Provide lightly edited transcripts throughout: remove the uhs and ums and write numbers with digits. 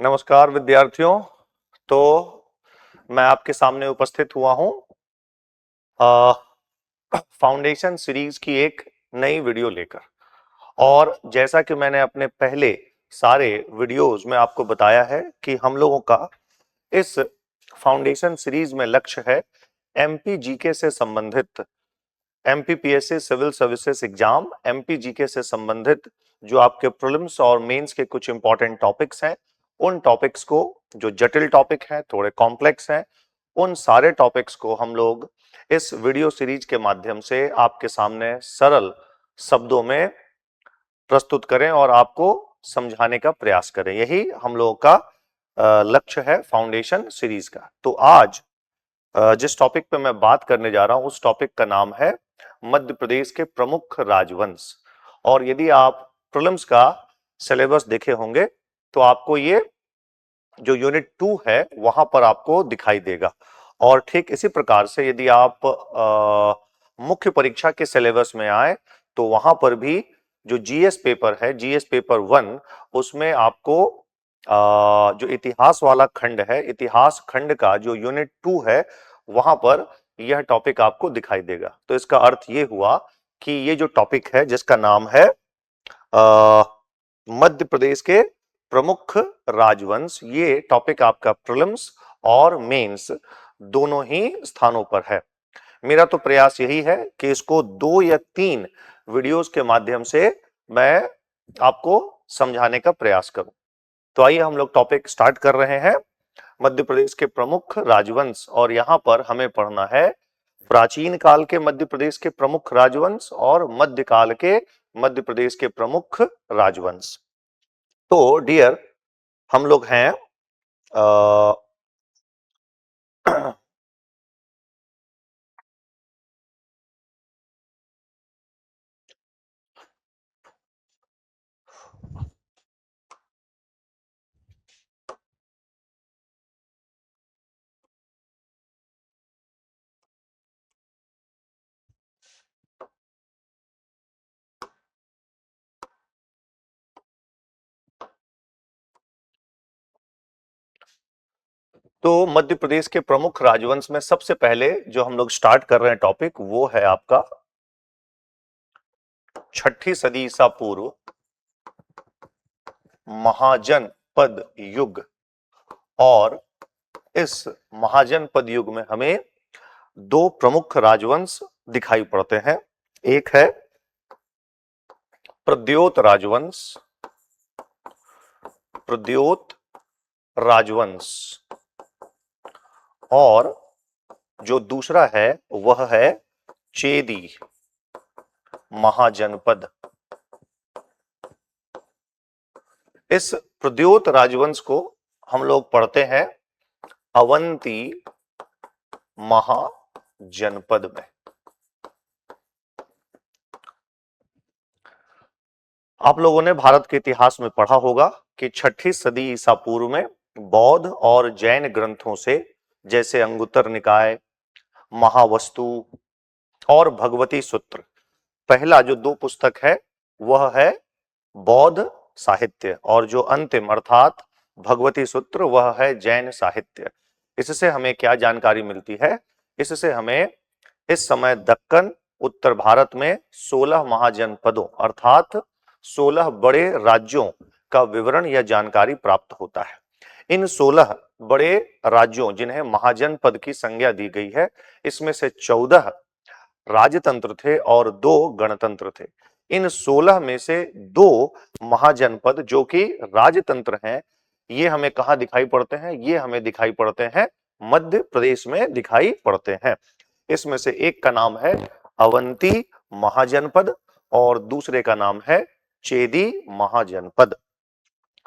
नमस्कार विद्यार्थियों। तो मैं आपके सामने उपस्थित हुआ हूं फाउंडेशन सीरीज की एक नई वीडियो लेकर। और जैसा कि मैंने अपने पहले सारे वीडियोस में आपको बताया है कि हम लोगों का इस फाउंडेशन सीरीज में लक्ष्य है एमपी जीके से संबंधित, MPPSC civil services exam MP GK से संबंधित जो आपके प्रीलिम्स और मेंस के कुछ इंपॉर्टेंट टॉपिक्स हैं, उन टॉपिक्स को, जो जटिल टॉपिक हैं, थोड़े कॉम्प्लेक्स हैं, उन सारे टॉपिक्स को हम लोग इस वीडियो सीरीज के माध्यम से आपके सामने सरल शब्दों में प्रस्तुत करें और आपको समझाने का प्रयास करें। यही हम लोगों का लक्ष्य है फाउंडेशन सीरीज का। तो आज जिस टॉपिक पे मैं बात करने जा रहा हूं उस टॉपिक का नाम है मध्य प्रदेश के प्रमुख राजवंश। और यदि आप प्रीलिम्स का सिलेबस देखे होंगे तो आपको ये जो यूनिट 2 है वहां पर आपको दिखाई देगा। और ठीक इसी प्रकार से यदि आप मुख्य परीक्षा के सिलेबस में आए तो वहां पर भी जो जीएस पेपर है, जीएस पेपर 1, उसमें आपको जो इतिहास वाला खंड है, इतिहास खंड का जो यूनिट 2 है वहां पर यह टॉपिक आपको दिखाई देगा। तो इसका अर्थ ये हुआ कि ये जो टॉपिक है जिसका नाम है मध्य प्रदेश के प्रमुख राजवंश, ये टॉपिक आपका प्रीलिम्स और मेंस दोनों ही स्थानों पर है। मेरा तो प्रयास यही है कि इसको 2 या 3 वीडियोस के माध्यम से मैं आपको समझाने का प्रयास करूं। तो आइए हम लोग टॉपिक स्टार्ट कर रहे हैं, मध्य प्रदेश के प्रमुख राजवंश। और यहां पर हमें पढ़ना है प्राचीन काल के मध्य प्रदेश के प्रमुख राजवंश और मध्यकाल के मध्य प्रदेश के प्रमुख राजवंश। तो डियर, हम लोग हैं तो मध्य प्रदेश के प्रमुख राजवंश में सबसे पहले जो हम लोग स्टार्ट कर रहे हैं टॉपिक, वो है आपका 6ठी सदी ईसा पूर्व महाजनपद युग। और इस महाजनपद युग में हमें 2 प्रमुख राजवंश दिखाई पड़ते हैं। एक है प्रद्योत राजवंश, प्रद्योत राजवंश, और जो दूसरा है वह है चेदी महाजनपद। इस प्रद्योत राजवंश को हम लोग पढ़ते हैं अवंती महाजनपद में। आप लोगों ने भारत के इतिहास में पढ़ा होगा कि 6ठी सदी ईसा पूर्व में बौद्ध और जैन ग्रंथों से, जैसे अंगुत्तर निकाय, महावस्तु और भगवती सूत्र, पहला जो 2 पुस्तक है वह है बौद्ध साहित्य, और जो अंतिम अर्थात भगवती सूत्र वह है जैन साहित्य। इससे हमें क्या जानकारी मिलती है? इससे हमें इस समय दक्कन, उत्तर भारत में 16 महाजनपदों अर्थात 16 बड़े राज्यों का विवरण या जानकारी प्राप्त होता है। इन 16 बड़े राज्यों जिन्हें महाजनपद की संज्ञा दी गई है, इसमें से 14 राजतंत्र थे और 2 गणतंत्र थे। इन 16 में से 2 महाजनपद जो कि राजतंत्र हैं, ये हमें कहां दिखाई पड़ते हैं? ये हमें दिखाई पड़ते हैं मध्य प्रदेश में दिखाई पड़ते हैं। इसमें से एक का नाम है अवंती महाजनपद और दूसरे का नाम है चेदी महाजनपद।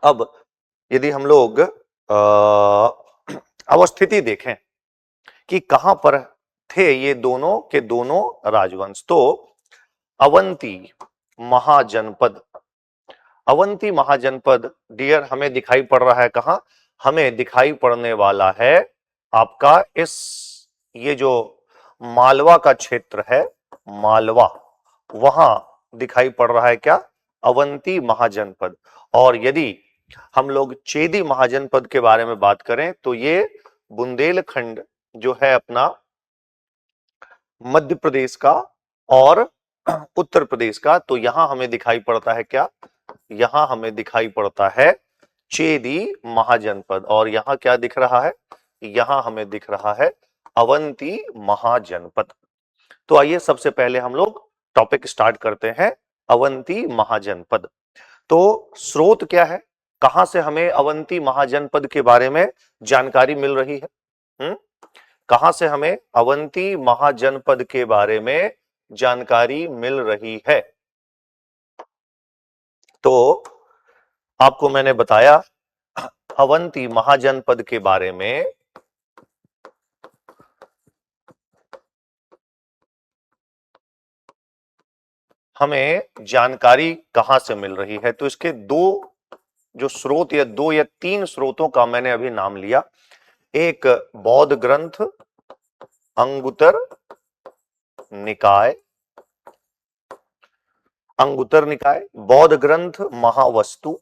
अब यदि हम लोग अवस्थिति देखें कि कहां पर थे ये दोनों के दोनों राजवंश, तो अवंती महाजनपद, अवंती महाजनपद डियर हमें दिखाई पड़ रहा है कहां? हमें दिखाई पड़ने वाला है आपका इस, ये जो मालवा का क्षेत्र है, मालवा, वहां दिखाई पड़ रहा है क्या? अवंती महाजनपद। और यदि हम लोग चेदी महाजनपद के बारे में बात करें तो ये बुंदेलखंड जो है अपना मध्य प्रदेश का और उत्तर प्रदेश का, तो यहां हमें दिखाई पड़ता है क्या, यहां हमें दिखाई पड़ता है चेदी महाजनपद। और यहां क्या दिख रहा है, यहां हमें दिख रहा है अवंती महाजनपद। तो आइए सबसे पहले हम लोग टॉपिक स्टार्ट करते हैं अवंती महाजनपद। तो स्रोत क्या है, कहां से हमें अवंती महाजनपद के बारे में जानकारी मिल रही है? कहां से हमें अवंती महाजनपद के बारे में जानकारी मिल रही है? तो आपको मैंने बताया अवंती महाजनपद के बारे में हमें जानकारी कहां से मिल रही है। तो इसके दो जो स्रोत या दो या तीन स्रोतों का मैंने अभी नाम लिया। एक बौद्ध ग्रंथ अंगुतर निकाय, अंगुतर निकाय, बौद्ध ग्रंथ महावस्तु,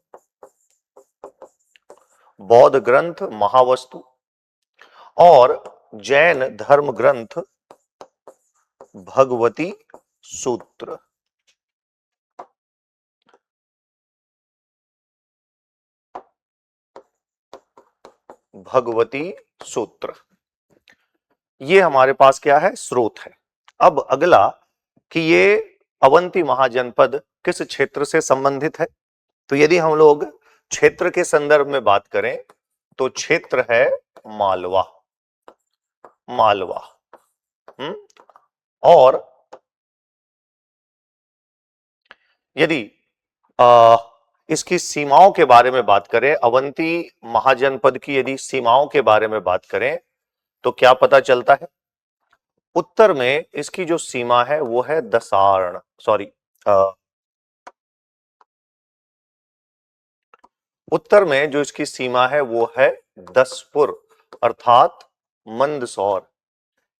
बौद्ध ग्रंथ महावस्तु, और जैन धर्म ग्रंथ भगवती सूत्र। भगवती सूत्र, ये हमारे पास क्या है, स्रोत है। अब अगला कि ये अवंती महाजनपद किस क्षेत्र से संबंधित है। तो यदि हम लोग क्षेत्र के संदर्भ में बात करें तो क्षेत्र है मालवा, मालवा। और यदि इसकी सीमाओं के बारे में बात करें, अवंती महाजनपद की यदि सीमाओं के बारे में बात करें तो क्या पता चलता है, उत्तर में इसकी जो सीमा है वो है दसार्ण, उत्तर में जो इसकी सीमा है वो है दसपुर अर्थात मंदसौर।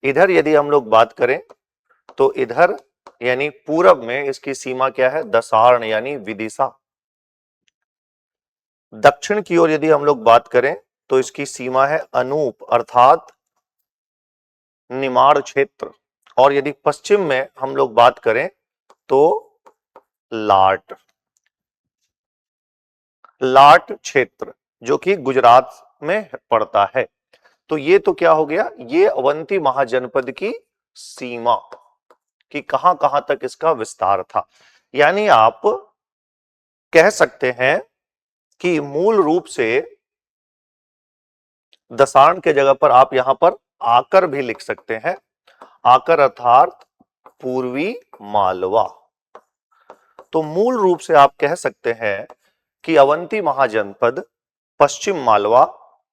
इधर यदि हम लोग बात करें तो इधर यानी पूरब में इसकी सीमा क्या है, दसार्ण यानी विदिशा। दक्षिण की ओर यदि हम लोग बात करें तो इसकी सीमा है अनूप अर्थात निमाड़ क्षेत्र। और यदि पश्चिम में हम लोग बात करें तो लाट, लाट क्षेत्र जो कि गुजरात में पड़ता है। तो ये तो क्या हो गया, ये अवंती महाजनपद की सीमा कि कहां कहां तक इसका विस्तार था। यानी आप कह सकते हैं कि मूल रूप से दसार्ण के जगह पर आप यहां पर आकर भी लिख सकते हैं, आकर अर्थात पूर्वी मालवा। तो मूल रूप से आप कह सकते हैं कि अवंती महाजनपद पश्चिम मालवा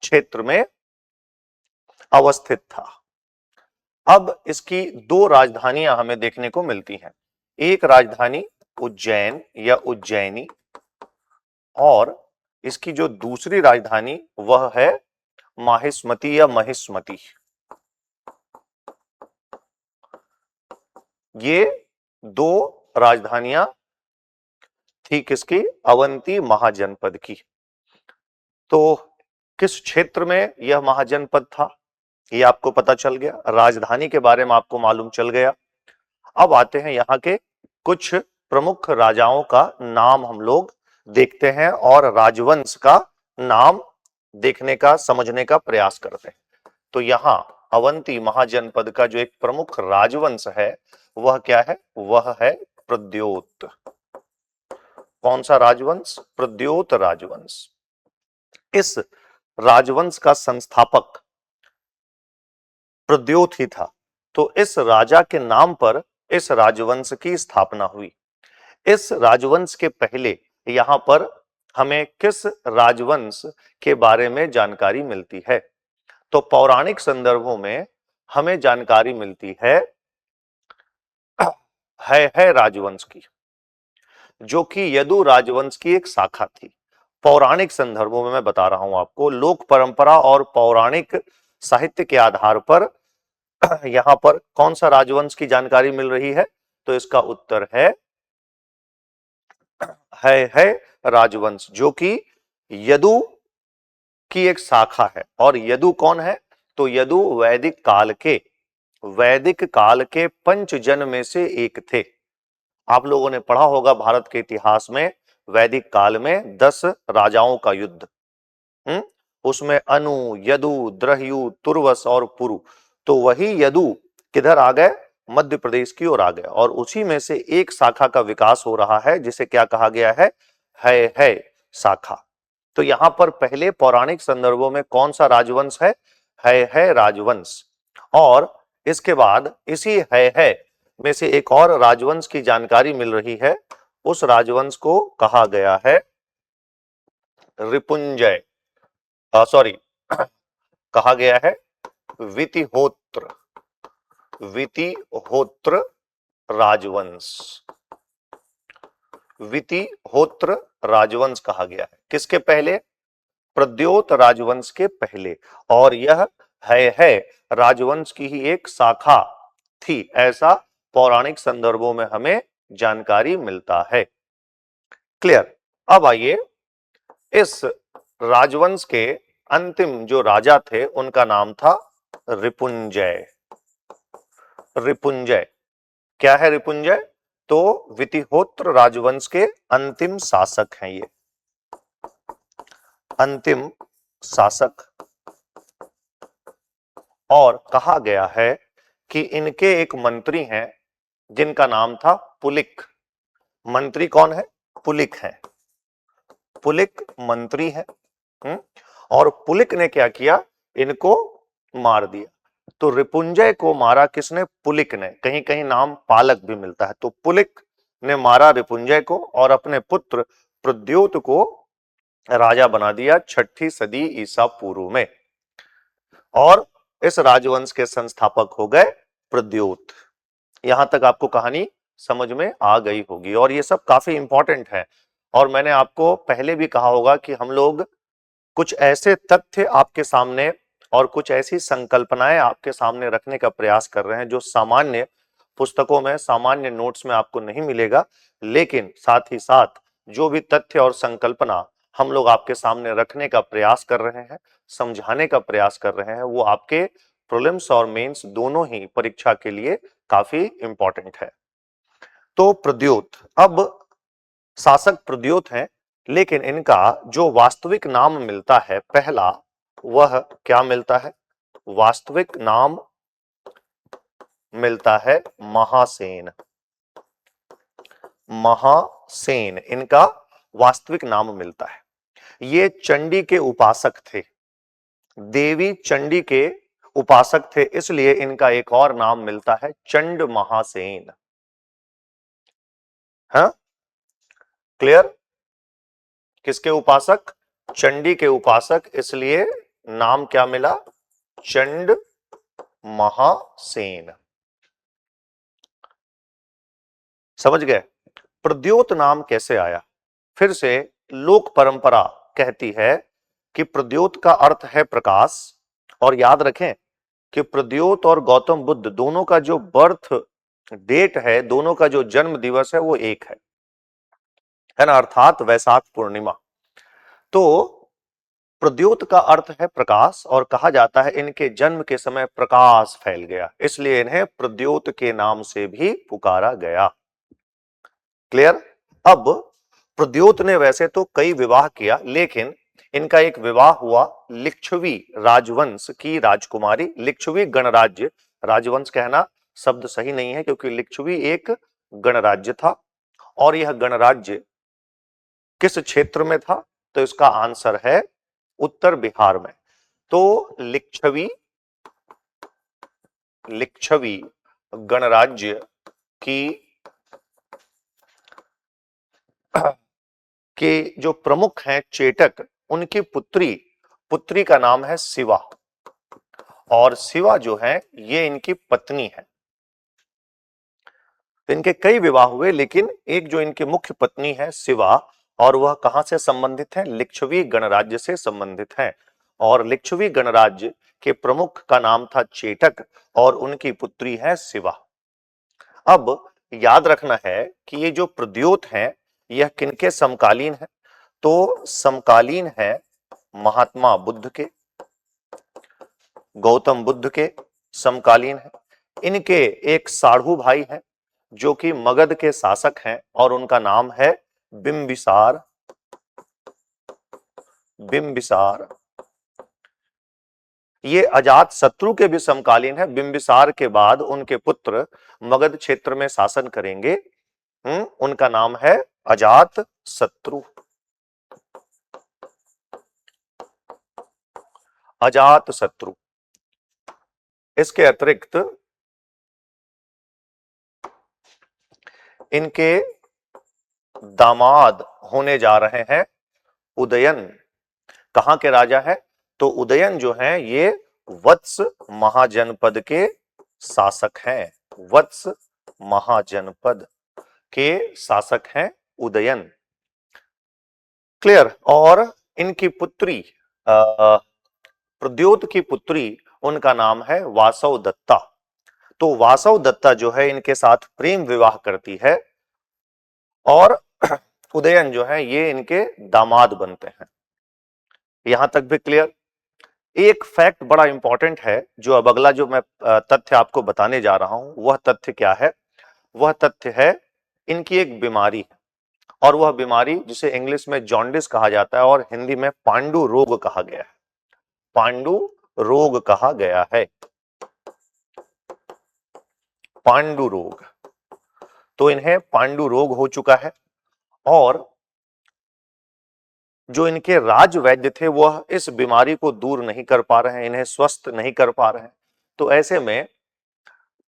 क्षेत्र में अवस्थित था। अब इसकी दो राजधानियां हमें देखने को मिलती हैं, एक राजधानी उज्जैन या उज्जैनी, और इसकी जो दूसरी राजधानी वह है माहिष्मती या महिष्मती। ये दो राजधानियां थी किसकी, अवंती महाजनपद की। तो किस क्षेत्र में यह महाजनपद था ये आपको पता चल गया, राजधानी के बारे में आपको मालूम चल गया। अब आते हैं यहाँ के कुछ प्रमुख राजाओं का नाम हम लोग देखते हैं और राजवंश का नाम देखने का समझने का प्रयास करते हैं। तो यहाँ अवंती महाजनपद का जो एक प्रमुख राजवंश है वह क्या है, वह है प्रद्योत। कौन सा राजवंश, प्रद्योत राजवंश। इस राजवंश का संस्थापक प्रद्योत ही था। तो इस राजा के नाम पर इस राजवंश की स्थापना हुई। इस राजवंश के पहले यहां पर हमें किस राजवंश के बारे में जानकारी मिलती है, तो पौराणिक संदर्भों में हमें जानकारी मिलती है राजवंश की, जो कि यदु राजवंश की एक शाखा थी। पौराणिक संदर्भों में मैं बता रहा हूं आपको, लोक परंपरा और पौराणिक साहित्य के आधार पर यहां पर कौन सा राजवंश की जानकारी मिल रही है, तो इसका उत्तर है राजवंश जो कि यदु की एक शाखा है। और यदु कौन है? तो यदु वैदिक काल के पंचजन में से एक थे। आप लोगों ने पढ़ा होगा भारत के इतिहास में, वैदिक काल में 10 राजाओं का युद्ध, उसमें अनु, यदु, द्रह्यु, तुर्वस और पुरु। तो वही यदु किधर आ गए? मध्य प्रदेश की ओर आ गए। और उसी में से एक शाखा का विकास हो रहा है जिसे क्या कहा गया है शाखा। तो यहां पर पहले पौराणिक संदर्भों में कौन सा राजवंश है राजवंश। और इसके बाद इसी है में से एक और राजवंश की जानकारी मिल रही है। उस राजवंश को कहा गया है रिपुंजय, सॉरी कहा गया है वितिहोत्र राजवंश। वितिहोत्र राजवंश कहा गया है। किसके पहले? प्रद्योत राजवंश के पहले। और यह है राजवंश की ही एक शाखा थी, ऐसा पौराणिक संदर्भों में हमें जानकारी मिलता है। क्लियर? अब आइए, इस राजवंश के अंतिम जो राजा थे उनका नाम था रिपुंजय। रिपुंजय क्या है? रिपुंजय तो वितिहोत्र राजवंश के अंतिम शासक हैं। ये अंतिम शासक। और कहा गया है कि इनके एक मंत्री हैं जिनका नाम था पुलिक। मंत्री कौन है? पुलिक है। पुलिक मंत्री है। और पुलिक ने क्या किया? इनको मार दिया। तो रिपुंजय को मारा किसने? पुलिक ने। कहीं कहीं नाम पालक भी मिलता है। तो पुलिक ने मारा रिपुंजय को और अपने पुत्र प्रद्योत को राजा बना दिया 6ठी सदी ईसा पूर्व में। और इस राजवंश के संस्थापक हो गए प्रद्योत। यहां तक आपको कहानी समझ में आ गई होगी। और ये सब काफी इंपॉर्टेंट है। और मैंने आपको पहले भी कहा होगा कि हम लोग कुछ ऐसे तथ्य आपके सामने और कुछ ऐसी संकल्पनाएं आपके सामने रखने का प्रयास कर रहे हैं जो सामान्य पुस्तकों में, सामान्य नोट्स में आपको नहीं मिलेगा। लेकिन साथ ही साथ जो भी तथ्य और संकल्पना हम लोग आपके सामने रखने का प्रयास कर रहे हैं, समझाने का प्रयास कर रहे हैं, वो आपके प्रीलिम्स और मेंस दोनों ही परीक्षा के लिए काफी इंपॉर्टेंट है। तो प्रद्योत, अब शासक प्रद्योत हैं, लेकिन इनका जो वास्तविक नाम मिलता है पहला, वह क्या मिलता है? वास्तविक नाम मिलता है महासेन। महासेन इनका वास्तविक नाम मिलता है। ये चंडी के उपासक थे, देवी चंडी के उपासक थे, इसलिए इनका एक और नाम मिलता है चंड महासेन। हाँ, क्लियर? किसके उपासक? चंडी के उपासक, इसलिए नाम क्या मिला? चंड महासेन। समझ गए? प्रद्योत नाम कैसे आया? फिर से लोक परंपरा कहती है कि प्रद्योत का अर्थ है प्रकाश। और याद रखें कि प्रद्योत और गौतम बुद्ध दोनों का जो बर्थ डेट है, दोनों का जो जन्म दिवस है, वो एक है ना, अर्थात वैशाख पूर्णिमा। तो प्रद्योत का अर्थ है प्रकाश और कहा जाता है इनके जन्म के समय प्रकाश फैल गया, इसलिए इन्हें प्रद्योत के नाम से भी पुकारा गया। क्लियर? अब प्रद्योत ने वैसे तो कई विवाह किया, लेकिन इनका एक विवाह हुआ लिच्छवी राजवंश की राजकुमारी। लिच्छवी गणराज्य, राजवंश कहना शब्द सही नहीं है क्योंकि लिच्छवी एक गणराज्य था। और यह गणराज्य किस क्षेत्र में था? तो इसका आंसर है उत्तर बिहार में। तो लिच्छवी गणराज्य की के जो प्रमुख हैं चेटक, उनकी पुत्री का नाम है शिवा। और शिवा जो है ये इनकी पत्नी है। तो इनके कई विवाह हुए, लेकिन एक जो इनकी मुख्य पत्नी है शिवा, और वह कहां से संबंधित है? लिच्छवी गणराज्य से संबंधित है। और लिच्छवी गणराज्य के प्रमुख का नाम था चेटक और उनकी पुत्री है शिवा। अब याद रखना है कि ये जो प्रद्योत हैं यह किनके समकालीन है? तो समकालीन है महात्मा बुद्ध के, गौतम बुद्ध के समकालीन है। इनके एक साढ़ू भाई हैं जो कि मगध के शासक हैं और उनका नाम है बिंबिसार। बिंबिसार ये अजात शत्रु के भी समकालीन है। बिंबिसार के बाद उनके पुत्र मगध क्षेत्र में शासन करेंगे। उनका नाम है अजात शत्रु। अजात शत्रु। इसके अतिरिक्त इनके दामाद होने जा रहे हैं उदयन। कहां के राजा है? तो उदयन जो है ये वत्स महाजनपद के शासक हैं। वत्स महाजनपद के शासक हैं उदयन। क्लियर। और इनकी पुत्री प्रद्योत की पुत्री, उनका नाम है वासव दत्ता। तो वासव दत्ता जो है इनके साथ प्रेम विवाह करती है और उदयन जो है ये इनके दामाद बनते हैं। यहां तक भी क्लियर। एक फैक्ट बड़ा इंपॉर्टेंट है जो अब अगला जो मैं तथ्य आपको बताने जा रहा हूं, वह तथ्य क्या है? वह तथ्य है इनकी एक बीमारी है और वह बीमारी जिसे इंग्लिश में जॉन्डिस कहा जाता है और हिंदी में पांडु रोग कहा गया है। पांडु रोग कहा गया है। पांडु रोग। तो इन्हें पांडु रोग हो चुका है और जो इनके राज वैद्य थे वह इस बीमारी को दूर नहीं कर पा रहे हैं, इन्हें स्वस्थ नहीं कर पा रहे हैं। तो ऐसे में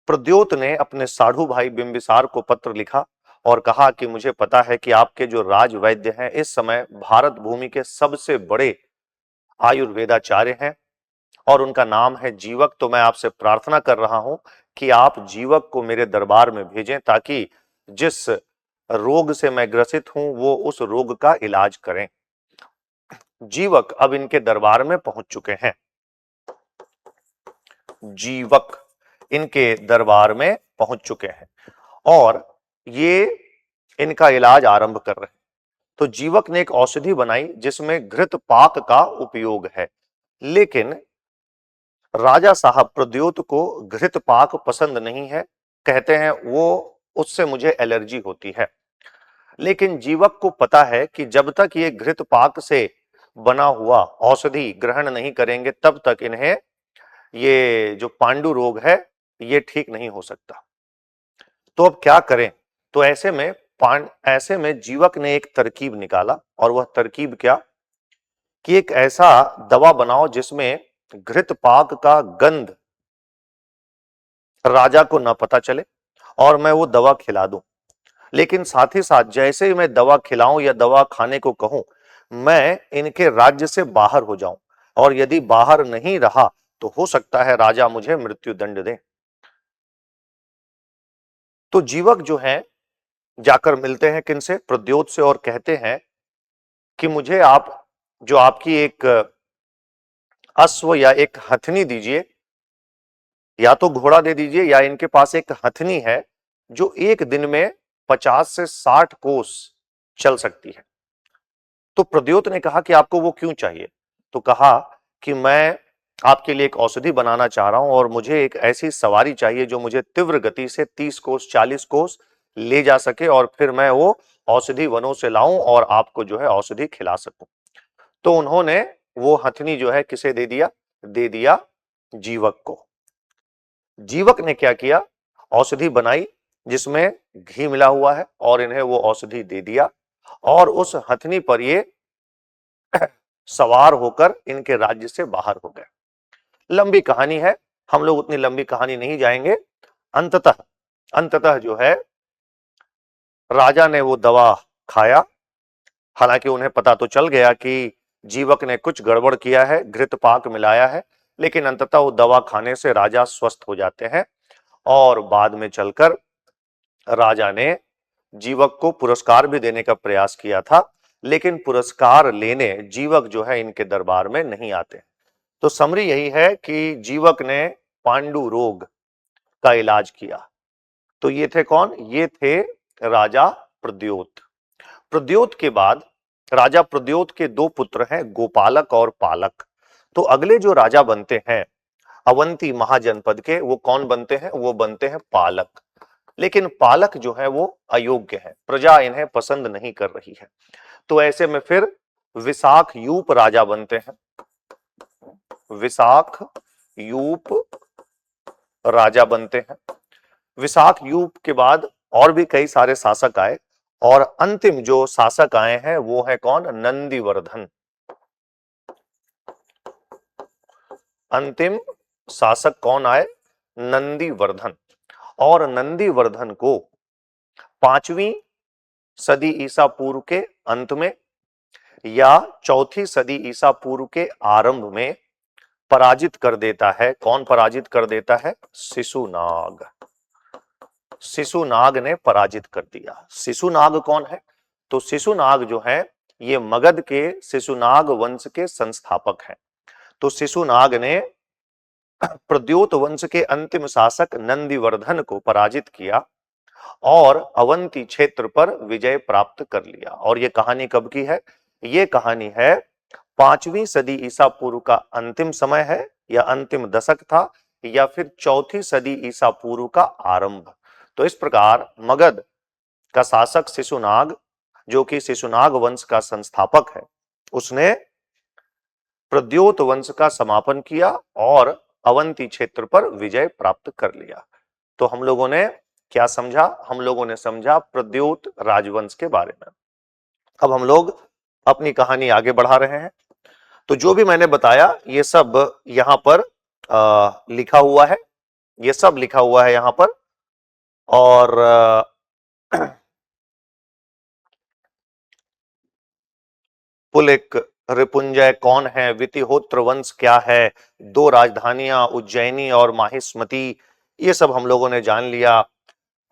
प्रद्योत ने अपने साढ़ू भाई बिंबिसार को पत्र लिखा और कहा कि मुझे पता है कि आपके जो राज वैद्य हैं इस समय भारत भूमि के सबसे बड़े आयुर्वेदाचार्य हैं और उनका नाम है जीवक। तो मैं आपसे प्रार्थना कर रहा हूं कि आप जीवक को मेरे दरबार में भेजें ताकि जिस रोग से मैं ग्रसित हूं वो उस रोग का इलाज करें। जीवक अब इनके दरबार में पहुंच चुके हैं। जीवक इनके दरबार में पहुंच चुके हैं और ये इनका इलाज आरंभ कर रहे हैं। तो जीवक ने एक औषधि बनाई जिसमें घृत पाक का उपयोग है, लेकिन राजा साहब प्रद्योत को घृत पाक पसंद नहीं है। कहते हैं वो उससे मुझे एलर्जी होती है। लेकिन जीवक को पता है कि जब तक ये घृत पाक से बना हुआ औषधि ग्रहण नहीं करेंगे तब तक इन्हें ये जो पांडु रोग है ये ठीक नहीं हो सकता। तो अब क्या करें? तो ऐसे में जीवक ने एक तरकीब निकाला और वह तरकीब क्या कि एक ऐसा दवा बनाओ जिसमें घृत पाक का गंध राजा को न पता चले और मैं वो दवा खिला दूं। लेकिन साथ ही साथ जैसे ही मैं दवा खिलाऊं या दवा खाने को कहूं मैं इनके राज्य से बाहर हो जाऊं और यदि बाहर नहीं रहा तो हो सकता है राजा मुझे मृत्यु दंड दे। तो जीवक जो है जाकर मिलते हैं किनसे? प्रद्योत से और कहते हैं कि मुझे आप जो आपकी एक अश्व या एक हथनी दीजिए, या तो घोड़ा दे दीजिए या इनके पास एक हथनी है जो एक दिन में 50 से 60 कोस चल सकती है। तो प्रद्योत ने कहा कि आपको वो क्यों चाहिए? तो कहा कि मैं आपके लिए एक औषधि बनाना चाह रहा हूं और मुझे एक ऐसी सवारी चाहिए जो मुझे तीव्र गति से 30 कोस 40 कोस ले जा सके और फिर मैं वो औषधि वनों से लाऊं और आपको जो है औषधि खिला सकूं। तो उन्होंने वो हथनी जो है किसे दे दिया? दे दिया जीवक को। जीवक ने क्या किया? औषधि बनाई जिसमें घी मिला हुआ है और इन्हें वो औषधि दे दिया और उस हथनी पर ये सवार होकर इनके राज्य से बाहर हो गए। लंबी कहानी है, हम लोग उतनी लंबी कहानी नहीं जाएंगे। अंततः जो है राजा ने वो दवा खाया। हालांकि उन्हें पता तो चल गया कि जीवक ने कुछ गड़बड़ किया है, घृत पाक मिलाया है, लेकिन अंततः वो दवा खाने से राजा स्वस्थ हो जाते हैं और बाद में चलकर राजा ने जीवक को पुरस्कार भी देने का प्रयास किया था, लेकिन पुरस्कार लेने जीवक जो है इनके दरबार में नहीं आते। तो समरी यही है कि जीवक ने पांडु रोग का इलाज किया। तो ये थे कौन? ये थे राजा प्रद्योत। प्रद्योत के बाद राजा प्रद्योत के दो पुत्र हैं, गोपालक और पालक। तो अगले जो राजा बनते हैं अवंती महाजनपद के, वो कौन बनते हैं? वो बनते हैं पालक। लेकिन पालक जो है वो अयोग्य है, प्रजा इन्हें पसंद नहीं कर रही है। तो ऐसे में फिर विशाख यूप राजा बनते हैं। विशाख यूप राजा बनते हैं। विशाख यूप के बाद और भी कई सारे शासक आए और अंतिम जो शासक आए हैं वो है कौन? नंदीवर्धन। अंतिम शासक कौन आए? नंदीवर्धन। और नंदीवर्धन को 5वीं सदी ईसा पूर्व के अंत में या 4थी सदी ईसा पूर्व के आरंभ में पराजित कर देता है। कौन पराजित कर देता है? शिशुनाग। शिशुनाग ने पराजित कर दिया। शिशुनाग कौन है? तो शिशुनाग जो है ये मगध के शिशुनाग वंश के संस्थापक हैं। तो शिशुनाग ने प्रद्योत वंश के अंतिम शासक नंदीवर्धन को पराजित किया और अवंती क्षेत्र पर विजय प्राप्त कर लिया। और ये कहानी कब की है? ये कहानी है 5वीं सदी ईसा पूर्व का अंतिम समय है, या अंतिम दशक था, या फिर 4थी सदी ईसा पूर्व का आरंभ। तो इस प्रकार मगध का शासक शिशुनाग, जो कि शिशुनाग वंश का संस्थापक है, उसने प्रद्योत वंश का समापन किया और अवंती क्षेत्र पर विजय प्राप्त कर लिया। तो हम लोगों ने क्या समझा? हम लोगों ने समझा प्रद्योत राजवंश के बारे में। अब हम लोग अपनी कहानी आगे बढ़ा रहे हैं। तो जो भी मैंने बताया ये सब यहां पर लिखा हुआ है, ये सब लिखा हुआ है यहां पर। और पुलिक रिपुंजय कौन है? वितिहोत्र वंश क्या है? दो राजधानियां उज्जैनी और माहिष्मती, ये सब हम लोगों ने जान लिया।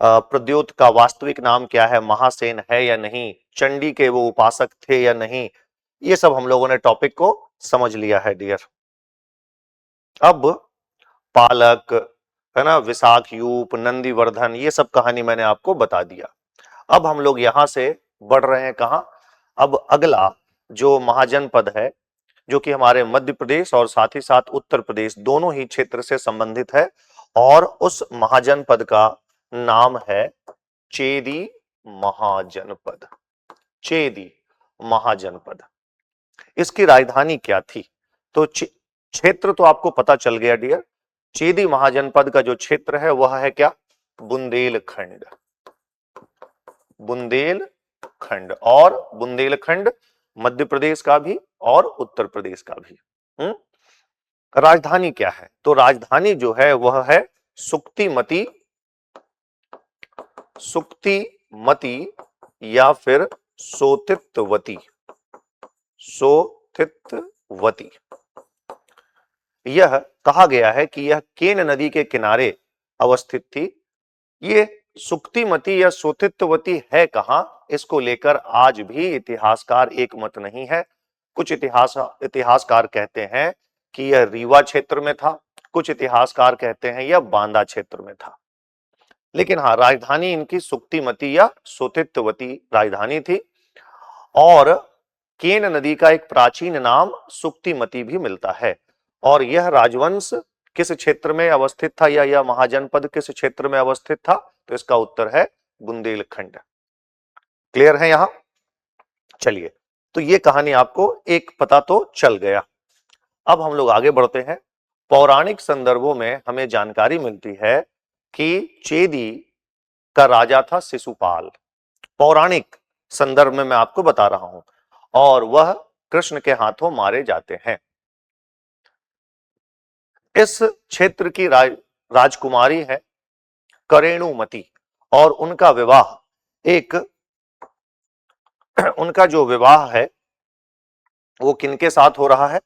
प्रद्योत का वास्तविक नाम क्या है? महासेन है या नहीं? चंडी के वो उपासक थे या नहीं? ये सब हम लोगों ने टॉपिक को समझ लिया है डियर। अब पालक है ना, विशाख यूप, नंदीवर्धन, ये सब कहानी मैंने आपको बता दिया। अब हम लोग यहां से बढ़ रहे हैं कहां? अब अगला जो महाजनपद है, जो कि हमारे मध्य प्रदेश और साथ ही साथ उत्तर प्रदेश दोनों ही क्षेत्र से संबंधित है, और उस महाजनपद का नाम है चेदी महाजनपद। चेदी महाजनपद। इसकी राजधानी क्या थी? तो क्षेत्र तो आपको पता चल गया डियर। चेदी महाजनपद का जो क्षेत्र है वह है क्या? बुंदेलखंड। बुंदेलखंड। और बुंदेलखंड मध्य प्रदेश का भी और उत्तर प्रदेश का भी। राजधानी क्या है? तो राजधानी जो है वह है सुक्तिमती। सुक्तिमती या फिर सोतित्वती। सोतित्वती। यह कहा गया है कि यह केन नदी के किनारे अवस्थित थी। ये सुक्तिमती या सोतित्वती है कहां? इसको लेकर आज भी इतिहासकार एक मत नहीं है। कुछ इतिहासकार कहते हैं कि यह रीवा क्षेत्र में था, कुछ इतिहासकार कहते हैं यह बांदा क्षेत्र में था। लेकिन हाँ, राजधानी इनकी सुक्तिमती या सोतित्वती राजधानी थी। और केन नदी का एक प्राचीन नाम सुक्तिमती भी मिलता है। और यह राजवंश किस क्षेत्र में अवस्थित था, या यह महाजनपद किस क्षेत्र में अवस्थित था? तो इसका उत्तर है बुंदेलखंड। क्लियर है यहां? चलिए, तो ये कहानी आपको एक पता तो चल गया। अब हम लोग आगे बढ़ते हैं। पौराणिक संदर्भों में हमें जानकारी मिलती है कि चेदी का राजा था शिशुपाल। पौराणिक संदर्भ में मैं आपको बता रहा हूं, और वह कृष्ण के हाथों मारे जाते हैं। इस क्षेत्र की राजकुमारी है करेणुमती, और उनका विवाह उनका जो विवाह है वो किनके साथ हो रहा है?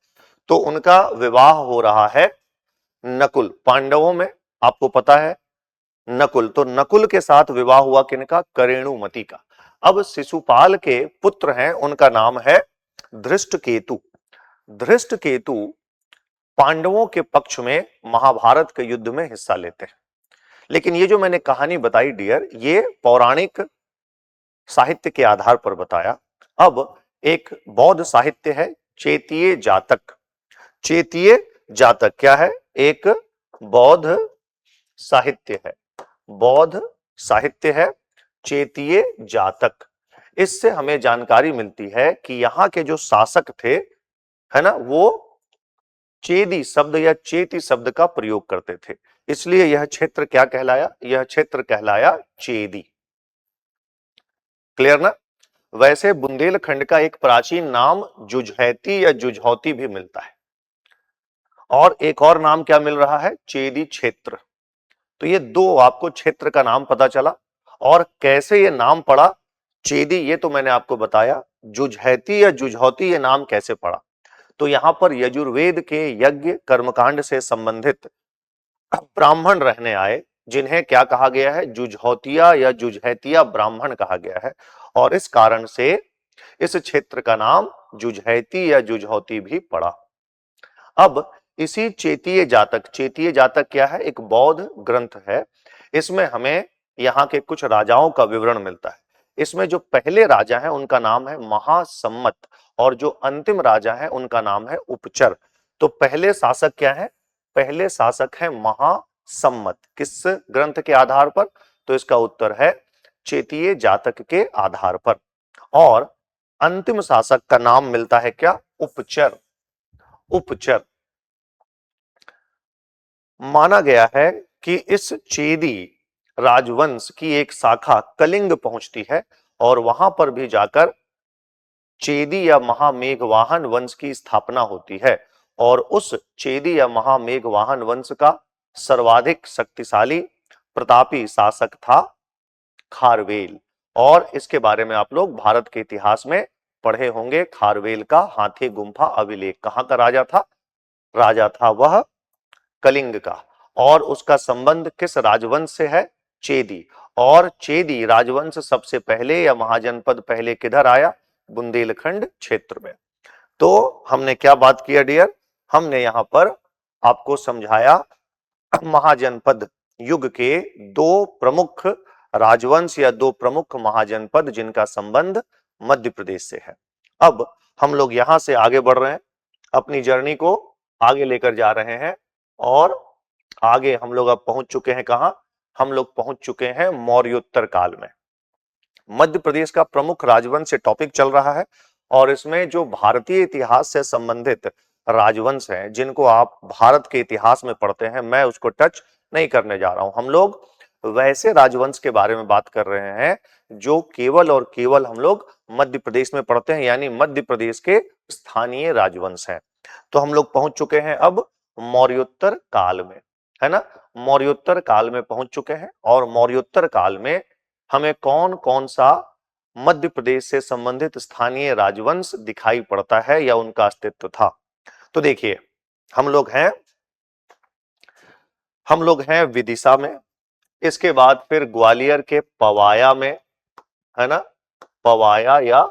तो उनका विवाह हो रहा है नकुल। पांडवों में आपको पता है नकुल, तो नकुल के साथ विवाह हुआ किनका? करेणुमती का। अब शिशुपाल के पुत्र हैं, उनका नाम है धृष्टकेतु। धृष्टकेतु पांडवों के पक्ष में महाभारत के युद्ध में हिस्सा लेते हैं। लेकिन ये जो मैंने कहानी बताई डियर, ये पौराणिक साहित्य के आधार पर बताया। अब एक बौद्ध साहित्य है चेतीय जातक। चेतीय जातक क्या है? एक बौद्ध साहित्य है, बौद्ध साहित्य है चेतीय जातक। इससे हमें जानकारी मिलती है कि यहाँ के जो शासक थे, है ना, वो चेदी शब्द या चेती शब्द का प्रयोग करते थे, इसलिए यह क्षेत्र क्या कहलाया? यह क्षेत्र कहलाया चेदी। क्लियर ना? वैसे बुंदेलखंड का एक प्राचीन नाम जुझैती या जुझौती भी मिलता है, और एक और नाम क्या मिल रहा है? चेदी क्षेत्र। तो ये दो आपको क्षेत्र का नाम पता चला, और कैसे ये नाम पड़ा चेदी, ये तो मैंने आपको बताया। जुझैती या जुझौती ये नाम कैसे पड़ा? तो यहां पर यजुर्वेद के यज्ञ कर्मकांड से संबंधित ब्राह्मण रहने आए, जिन्हें क्या कहा गया है? जुझौतिया या जुझैतिया ब्राह्मण कहा गया है, और इस कारण से इस क्षेत्र का नाम जुझैती या जुझौती भी पड़ा। अब इसी चेतीय जातक क्या है? एक बौद्ध ग्रंथ है। इसमें हमें यहाँ के कुछ राजाओं का विवरण मिलता है। इसमें जो पहले राजा हैं उनका नाम है महासम्मत, और जो अंतिम राजा है उनका नाम है उपचर। तो पहले शासक क्या है? पहले शासक है महासम्मत। किस ग्रंथ के आधार पर? तो इसका उत्तर है चेतीय जातक के आधार पर। और अंतिम शासक का नाम मिलता है क्या? उपचर। उपचर। माना गया है कि इस चेदी राजवंश की एक शाखा कलिंग पहुंचती है, और वहां पर भी जाकर चेदी या महामेघवाहन वंश की स्थापना होती है, और उस चेदी या महामेघवाहन वंश का सर्वाधिक शक्तिशाली प्रतापी शासक था खारवेल। और इसके बारे में आप लोग भारत के इतिहास में पढ़े होंगे। खारवेल का हाथी गुम्फा अभिलेख कहां का राजा था? राजा था वह कलिंग का। और उसका संबंध किस राजवंश से है? चेदी। और चेदी राजवंश सबसे पहले या महाजनपद पहले किधर आया? बुंदेलखंड क्षेत्र में। तो हमने क्या बात किया डियर? हमने यहां पर आपको समझाया महाजनपद युग के दो प्रमुख राजवंश या दो प्रमुख महाजनपद जिनका संबंध मध्य प्रदेश से है। अब हम लोग यहां से आगे बढ़ रहे हैं, अपनी जर्नी को आगे लेकर जा रहे हैं, और आगे हम लोग अब पहुंच चुके हैं कहां? हम लोग पहुंच चुके हैं मौर्योत्तर काल में। मध्य प्रदेश का प्रमुख राजवंश से टॉपिक चल रहा है, और इसमें जो भारतीय इतिहास से संबंधित राजवंश हैं, जिनको आप भारत के इतिहास में पढ़ते हैं, मैं उसको टच नहीं करने जा रहा हूं। हम लोग वैसे राजवंश के बारे में बात कर रहे हैं जो केवल और केवल हम लोग मध्य प्रदेश में पढ़ते हैं, यानी मध्य प्रदेश के स्थानीय राजवंश हैं। तो हम लोग पहुंच चुके हैं अब मौर्योत्तर काल में, है ना? मौर्योत्तर काल में पहुंच चुके हैं, और मौर्योत्तर काल में हमें कौन कौन सा मध्य प्रदेश से संबंधित स्थानीय राजवंश दिखाई पड़ता है या उनका अस्तित्व था? तो देखिए, हम लोग हैं विदिशा में, इसके बाद फिर ग्वालियर के पवाया में, है ना, पवाया, या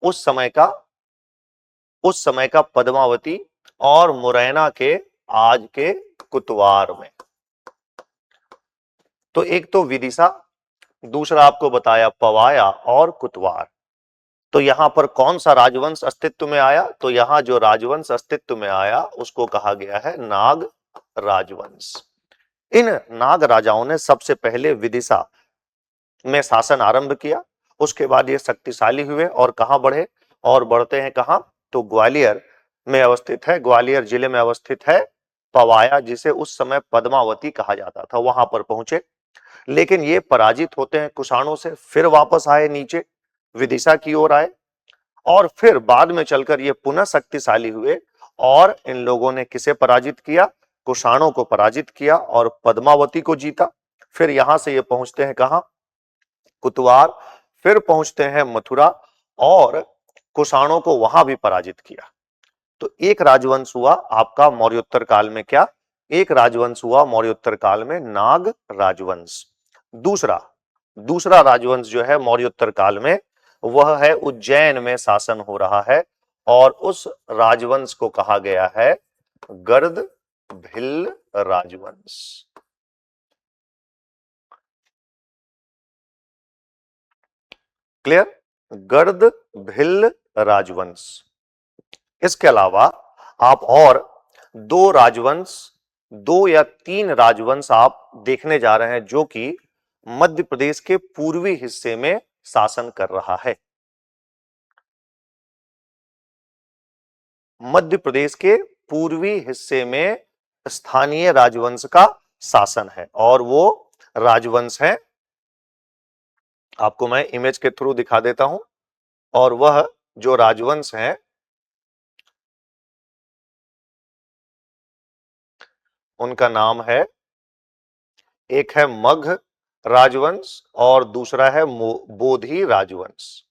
उस समय का पद्मावती, और मुरैना के आज के कुतवार में। तो एक तो विदिशा, दूसरा आपको बताया पवाया और कुतवार। तो यहां पर कौन सा राजवंश अस्तित्व में आया? तो यहां जो राजवंश अस्तित्व में आया उसको कहा गया है नाग राजवंश। इन नाग राजाओं ने सबसे पहले विदिशा में शासन आरंभ किया, उसके बाद ये शक्तिशाली हुए और कहां बढ़े? और बढ़ते हैं कहां? तो ग्वालियर में अवस्थित है, ग्वालियर जिले में अवस्थित है पवाया, जिसे उस समय पद्मावती कहा जाता था, वहां पर पहुंचे। लेकिन ये पराजित होते हैं कुषाणों से, फिर वापस आए नीचे विदिशा की ओर आए, और फिर बाद में चलकर ये पुनः शक्तिशाली हुए, और इन लोगों ने किसे पराजित किया? कुषाणों को पराजित किया और पद्मावती को जीता। फिर यहां से ये पहुंचते हैं कहां? कुतवार। फिर पहुंचते हैं मथुरा, और कुषाणों को वहां भी पराजित किया। तो एक राजवंश हुआ आपका मौर्योत्तर काल में क्या? एक राजवंश हुआ मौर्योत्तर काल में नाग राजवंश। दूसरा दूसरा राजवंश जो है मौर्योत्तर काल में, वह है उज्जैन में शासन हो रहा है, और उस राजवंश को कहा गया है गर्द भिल्ल राजवंश। क्लियर? गर्द भिल्ल राजवंश। इसके अलावा आप और दो राजवंश, 2 या 3 राजवंश आप देखने जा रहे हैं जो कि मध्य प्रदेश के पूर्वी हिस्से में शासन कर रहा है। मध्य प्रदेश के पूर्वी हिस्से में स्थानीय राजवंश का शासन है और वो राजवंश है, आपको मैं इमेज के थ्रू दिखा देता हूं, और वह जो राजवंश है उनका नाम है, एक है मगध राजवंश और दूसरा है बोधि राजवंश।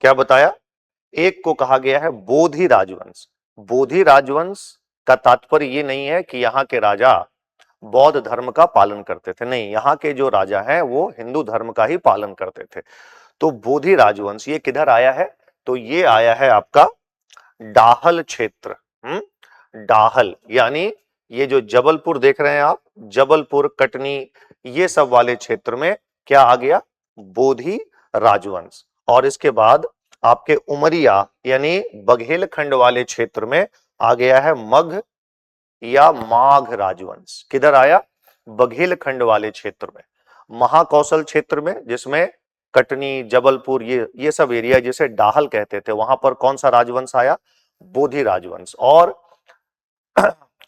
क्या बताया? एक को कहा गया है बोधि राजवंश। बोधि राजवंश का तात्पर्य ये नहीं है कि यहाँ के राजा बौद्ध धर्म का पालन करते थे, नहीं, यहाँ के जो राजा हैं वो हिंदू धर्म का ही पालन करते थे। तो बोधि राजवंश ये किधर आया है? तो ये आया है आपका डाहल क्षेत्र। डाहल यानी ये जो जबलपुर देख रहे हैं आप, जबलपुर, कटनी, ये सब वाले क्षेत्र में क्या आ गया? बोधि राजवंश। और इसके बाद आपके उमरिया यानी बघेलखंड वाले क्षेत्र में आ गया है मगध या माघ राजवंश। किधर आया? बघेलखंड वाले क्षेत्र में, महाकौशल क्षेत्र में, जिसमें कटनी, जबलपुर, ये सब एरिया जिसे डाहल कहते थे, वहां पर कौन सा राजवंश आया? बोधि राजवंश। और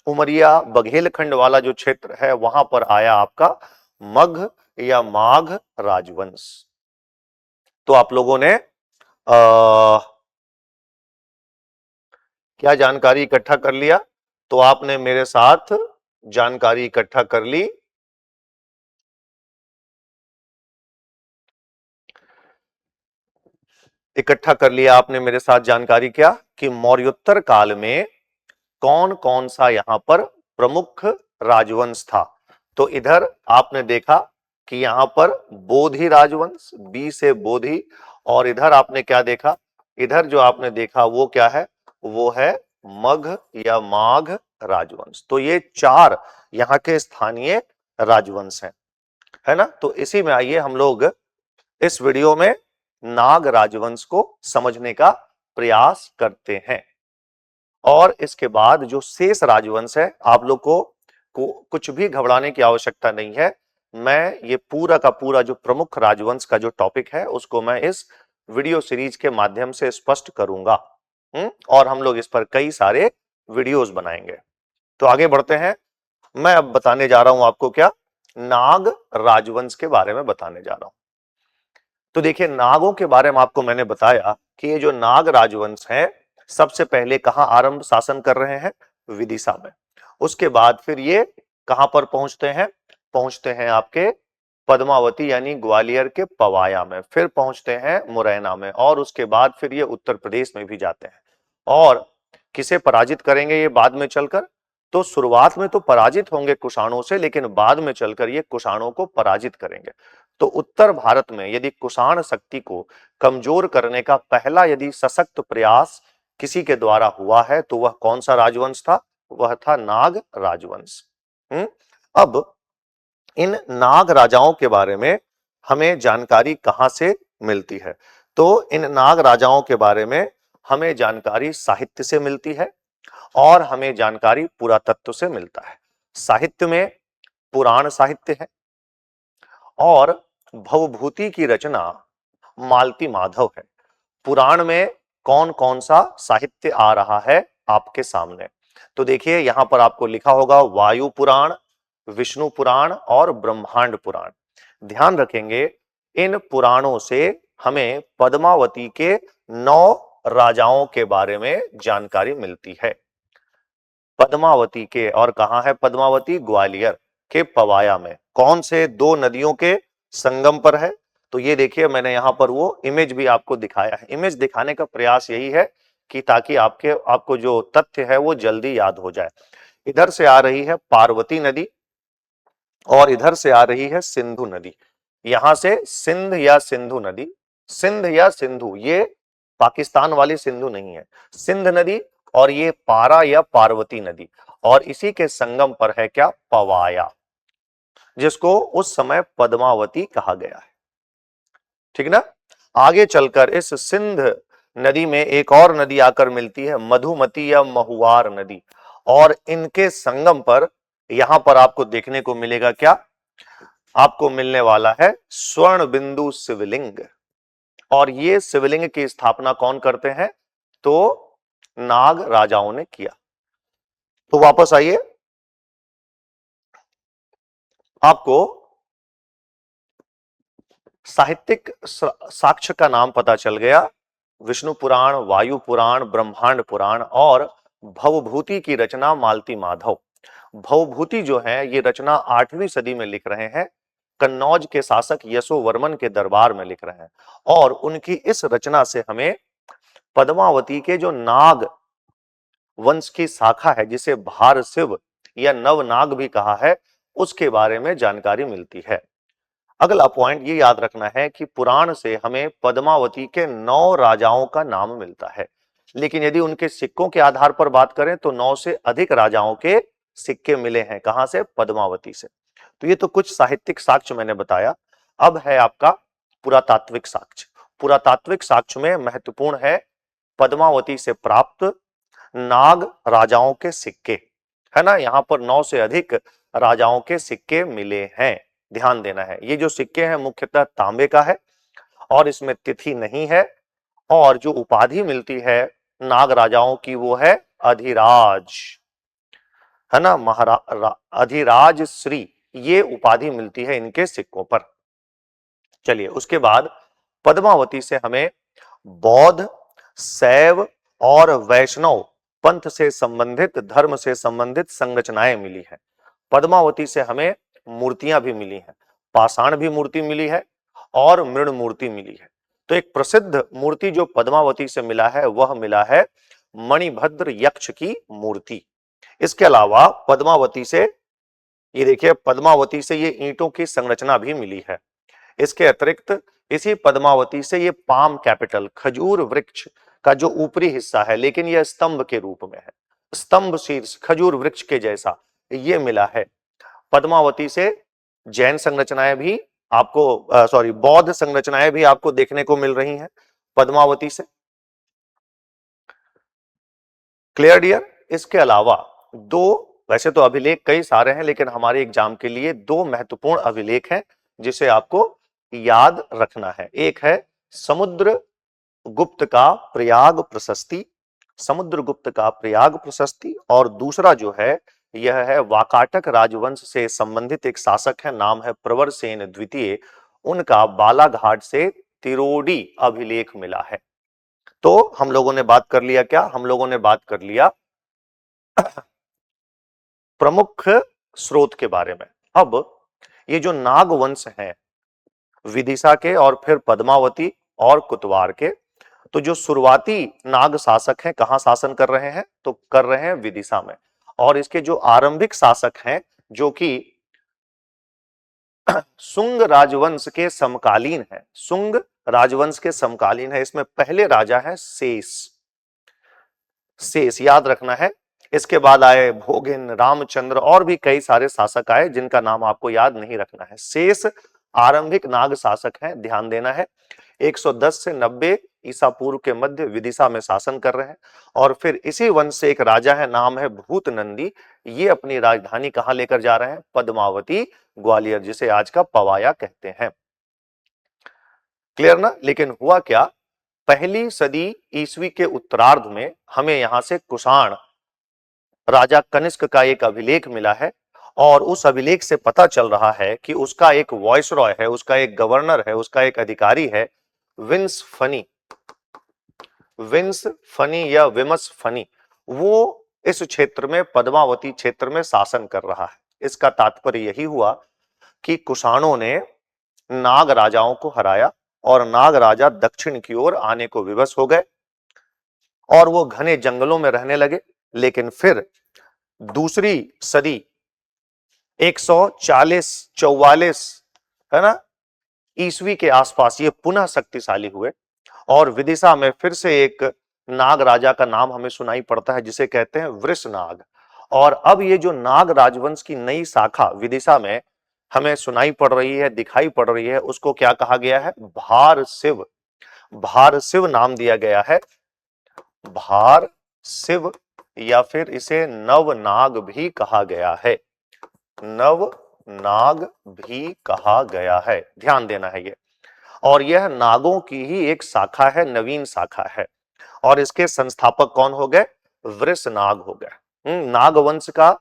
उमरिया, बघेलखंड वाला जो क्षेत्र है वहां पर आया आपका मगध या माघ राजवंश। तो आप लोगों ने क्या जानकारी इकट्ठा कर लिया? तो आपने मेरे साथ जानकारी इकट्ठा कर ली। इकट्ठा कर लिया आपने मेरे साथ जानकारी, क्या कि मौर्योत्तर काल में कौन कौन सा यहां पर प्रमुख राजवंश था। तो इधर आपने देखा कि यहां पर बोधि राजवंश, बी से बोधि, और इधर आपने क्या देखा? इधर जो आपने देखा वो क्या है? वो है मगध या माघ राजवंश। तो ये 4 यहाँ के स्थानीय राजवंश हैं, है ना। तो इसी में आइए हम लोग इस वीडियो में नाग राजवंश को समझने का प्रयास करते हैं। और इसके बाद जो शेष राजवंश है, आप लोग को कुछ भी घबराने की आवश्यकता नहीं है। मैं ये पूरा का पूरा जो प्रमुख राजवंश का जो टॉपिक है उसको मैं इस वीडियो सीरीज के माध्यम से स्पष्ट करूंगा। और हम लोग इस पर कई सारे वीडियोस बनाएंगे। तो आगे बढ़ते हैं। मैं अब बताने जा रहा हूं आपको क्या? नाग राजवंश के बारे में बताने जा रहा हूं। तो देखिए, नागों के बारे में आपको मैंने बताया कि ये जो नाग राजवंश है सबसे पहले कहां आरंभ शासन कर रहे हैं? विदिशा में। उसके बाद फिर ये कहां पर पहुंचते हैं? पहुंचते हैं आपके पद्मावती यानी ग्वालियर के पवाया में, फिर पहुंचते हैं मुरैना में, और उसके बाद फिर ये उत्तर प्रदेश में भी जाते हैं। और किसे पराजित करेंगे ये बाद में चलकर? तो शुरुआत में तो पराजित होंगे कुषाणों से, लेकिन बाद में चलकर ये कुषाणों को पराजित करेंगे। तो उत्तर भारत में यदि कुषाण शक्ति को कमजोर करने का पहला यदि सशक्त प्रयास किसी के द्वारा हुआ है तो वह कौन सा राजवंश था? वह था नाग राजवंश। अब इन नाग राजाओं के बारे में हमें जानकारी कहां से मिलती है? तो इन नाग राजाओं के बारे में हमें जानकारी साहित्य से मिलती है और हमें जानकारी पुरातत्व से मिलता है। साहित्य में पुराण साहित्य है और भवभूति की रचना मालती माधव है। पुराण में कौन कौन सा साहित्य आ रहा है आपके सामने? तो देखिए, यहां पर आपको लिखा होगा वायु पुराण, विष्णु पुराण और ब्रह्मांड पुराण। ध्यान रखेंगे, इन पुराणों से हमें पद्मावती के 9 राजाओं के बारे में जानकारी मिलती है। पद्मावती के, और कहां है पद्मावती? ग्वालियर के पवाया में। कौन से 2 नदियों के संगम पर है? तो ये देखिए, मैंने यहां पर वो इमेज भी आपको दिखाया है। इमेज दिखाने का प्रयास यही है कि ताकि आपको जो तथ्य है वो जल्दी याद हो जाए। इधर से आ रही है पार्वती नदी और इधर से आ रही है सिंधु नदी। यहां से सिंध या सिंधु नदी, सिंध या सिंधु, ये पाकिस्तान वाली सिंधु नहीं है, सिंध नदी, और ये पारा या पार्वती नदी, और इसी के संगम पर है क्या? पवाया, जिसको उस समय पद्मावती कहा गया है। ठीक ना। आगे चलकर इस सिंध नदी में एक और नदी आकर मिलती है, मधुमती या महुआर नदी, और इनके संगम पर यहां पर आपको देखने को मिलेगा क्या, आपको मिलने वाला है स्वर्ण बिंदु शिवलिंग। और ये शिवलिंग की स्थापना कौन करते हैं, तो नाग राजाओं ने किया। तो वापस आइए, आपको साहित्यिक साक्ष्य का नाम पता चल गया, विष्णु पुराण, वायु पुराण, ब्रह्मांड पुराण और भवभूति की रचना मालती माधव। भवभूति जो है ये रचना 8वीं सदी में लिख रहे हैं, कन्नौज के शासक यशोवर्मन के दरबार में लिख रहे हैं। और उनकी इस रचना से हमें पद्मावती के जो नाग वंश की शाखा है, जिसे भारशिव या नवनाग भी कहा है, उसके बारे में जानकारी मिलती है। अगला पॉइंट ये याद रखना है कि पुराण से हमें पद्मावती के 9 राजाओं का नाम मिलता है, लेकिन यदि उनके सिक्कों के आधार पर बात करें तो 9 से अधिक राजाओं के सिक्के मिले हैं। कहां से, पद्मावती से। तो ये तो कुछ साहित्यिक साक्ष्य मैंने बताया। अब है आपका पुरातात्विक साक्ष्य। पुरातात्विक साक्ष्य में महत्वपूर्ण है पद्मावती से प्राप्त नाग राजाओं के सिक्के, है ना। यहां पर 9 से अधिक राजाओं के सिक्के मिले हैं, ध्यान देना है। ये जो सिक्के हैं मुख्यतः तांबे का है और इसमें तिथि नहीं है, और जो उपाधि मिलती है नाग राजाओं की वो है अधिराज, है ना, अधिराज श्री, ये उपाधि मिलती है इनके सिक्कों पर। चलिए, उसके बाद पद्मावती से हमें बौद्ध, शैव और वैष्णव पंथ से संबंधित, धर्म से संबंधित संरचनाएं मिली है। पद्मावती से हमें मूर्तियां भी मिली हैं, पाषाण भी मूर्ति मिली है और मृण मूर्ति मिली है। तो एक प्रसिद्ध मूर्ति जो पद्मावती से मिला है वह मिला है मणिभद्र यक्ष की मूर्ति। इसके अलावा पद्मावती से, ये देखिए, पद्मावती से ये ईंटों की संरचना भी मिली है। इसके अतिरिक्त इसी पद्मावती से ये पाम कैपिटल, खजूर वृक्ष का जो ऊपरी हिस्सा है, लेकिन यह स्तंभ के रूप में है, स्तंभ शीर्ष खजूर वृक्ष के जैसा, ये मिला है। पद्मावती से जैन संरचनाएं भी आपको, सॉरी, बौद्ध संरचनाएं भी आपको देखने को मिल रही हैं पद्मावती से। Clear dear. इसके अलावा वैसे तो अभिलेख कई सारे हैं, लेकिन हमारे एग्जाम के लिए 2 महत्वपूर्ण अभिलेख हैं जिसे आपको याद रखना है। एक है समुद्रगुप्त का प्रयाग प्रशस्ति, समुद्रगुप्त का प्रयाग प्रशस्ति, और दूसरा जो है यह है वाकाटक राजवंश से संबंधित एक शासक है, नाम है प्रवरसेन द्वितीय, उनका बालाघाट से तिरोडी अभिलेख मिला है। तो हम लोगों ने बात कर लिया क्या, हम लोगों ने बात कर लिया प्रमुख स्रोत के बारे में। अब ये जो नाग वंश है विदिशा के और फिर पद्मावती और कुतवार के, तो जो शुरुआती नाग शासक हैं कहां शासन कर रहे हैं, तो कर रहे हैं विदिशा में। और इसके जो आरंभिक शासक हैं जो कि सुंग राजवंश के समकालीन है, सुंग राजवंश के समकालीन है, इसमें पहले राजा है शेष, शेष याद रखना है। इसके बाद आए भोगिन, रामचंद्र और भी कई सारे शासक आए जिनका नाम आपको याद नहीं रखना है। शेष आरंभिक नाग शासक हैं, ध्यान देना है। 110 से 90 ईसा पूर्व के मध्य विदिशा में शासन कर रहे हैं। और फिर इसी वंश से एक राजा है, नाम है भूत नंदी, ये अपनी राजधानी कहां लेकर जा रहे हैं, पद्मावती, ग्वालियर, जिसे आज का पवाया कहते हैं। क्लियर ना। लेकिन हुआ क्या, पहली सदी ईसवी के उत्तरार्ध में हमें यहां से कुषाण राजा कनिष्क का एक अभिलेख मिला है, और उस अभिलेख से पता चल रहा है कि उसका एक वॉइसरॉय है, उसका एक गवर्नर है, उसका एक अधिकारी है विंस फनी, विंस फनी या विमस फनी। वो इस क्षेत्र में, पद्मावती क्षेत्र में शासन कर रहा है। इसका तात्पर्य यही हुआ कि कुषाणों ने नाग राजाओं को हराया और नाग राजा दक्षिण की ओर आने को विवश हो गए और वो घने जंगलों में रहने लगे। लेकिन फिर दूसरी सदी 144 है ना ईस्वी के आसपास ये पुनः शक्तिशाली हुए और विदिशा में फिर से एक नाग राजा का नाम हमें सुनाई पड़ता है जिसे कहते हैं वृषनाग। और अब ये जो नाग राजवंश की नई शाखा विदिशा में हमें सुनाई पड़ रही है, दिखाई पड़ रही है, उसको क्या कहा गया है, भारशिव। भारशिव नाम दिया गया है। भारशिव या फिर इसे नवनाग भी कहा गया है, नवनाग भी कहा गया है, ध्यान देना है ये। और यह नागों की ही एक शाखा है, नवीन शाखा है। और इसके संस्थापक कौन हो गए? वृषनाग हो गए। नागवंश का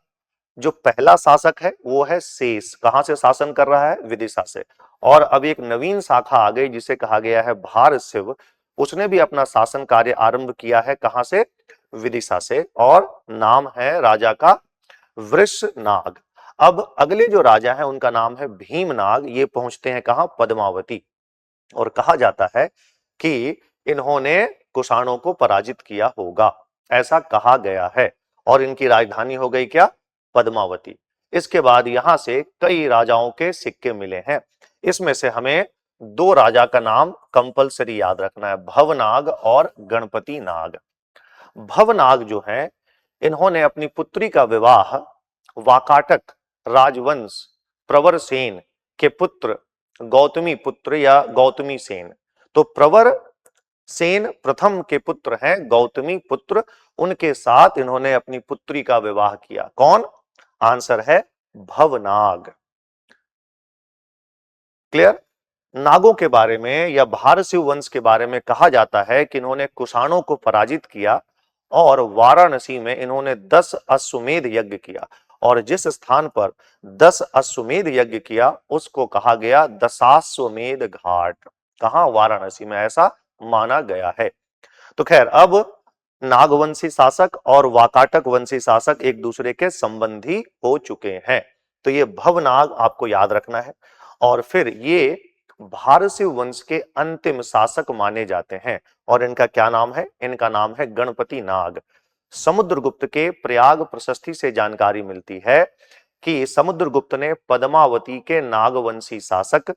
जो पहला शासक है वो है शेष। कहां से शासन कर रहा है? विदिशा से। और अब एक नवीन शाखा आ गई जिसे कहा गया है भारशिव। उसने भी अपना शासन कार्य आरंभ किया है, कहां से? विदिशा से। और नाम है राजा का वृषनाग। अब अगले जो राजा है उनका नाम है भीमनाग। ये पहुंचते हैं कहां? पद्मावती। और कहा जाता है कि इन्होंने कुषाणों को पराजित किया होगा, ऐसा कहा गया है। और इनकी राजधानी हो गई क्या? पद्मावती। इसके बाद यहां से कई राजाओं के सिक्के मिले हैं। इसमें से हमें दो राजा का नाम कंपलसरी याद रखना है, भवनाग और गणपति नाग। भवनाग जो है, इन्होंने अपनी पुत्री का विवाह वाकाटक राजवंश प्रवरसेन के पुत्र गौतमी पुत्र या गौतमी सेन, तो प्रवर सेन प्रथम के पुत्र हैं गौतमी पुत्र, उनके साथ इन्होंने अपनी पुत्री का विवाह किया। कौन? आंसर है भवनाग। क्लियर? नागों के बारे में या भारशिव वंश के बारे में कहा जाता है कि इन्होंने कुषाणों को पराजित किया और वाराणसी में इन्होंने 10 अश्वमेध यज्ञ किया। और जिस स्थान पर 10 अश्वमेध यज्ञ किया उसको कहा गया दशाश्वमेध घाट। कहां? वाराणसी में, ऐसा माना गया है। तो खैर, अब नागवंशी शासक और वाकाटक वंशी शासक एक दूसरे के संबंधी हो चुके हैं, तो ये भवनाग आपको याद रखना है। और फिर ये भारशिव वंश के अंतिम शासक माने जाते हैं। और इनका क्या नाम है? इनका नाम है गणपति नाग। समुद्रगुप्त के प्रयाग प्रशस्ति से जानकारी मिलती है कि समुद्रगुप्त ने पद्मावती के नागवंशी शासक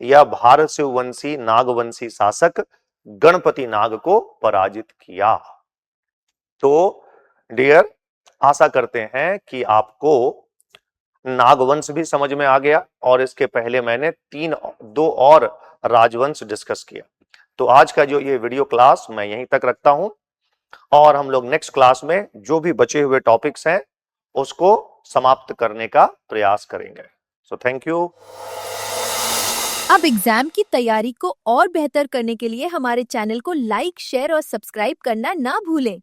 या भारशिव वंशी नागवंशी शासक गणपति नाग को पराजित किया। तो डियर, आशा करते हैं कि आपको नागवंश भी समझ में आ गया और इसके पहले मैंने दो और राजवंश डिस्कस किया। तो आज का जो ये वीडियो क्लास मैं यहीं तक रखता हूं और हम लोग नेक्स्ट क्लास में जो भी बचे हुए टॉपिक्स हैं उसको समाप्त करने का प्रयास करेंगे। So thank you. अब एग्जाम की तैयारी को और बेहतर करने के लिए हमारे चैनल को लाइक, शेयर और सब्सक्राइब करना ना भूलें।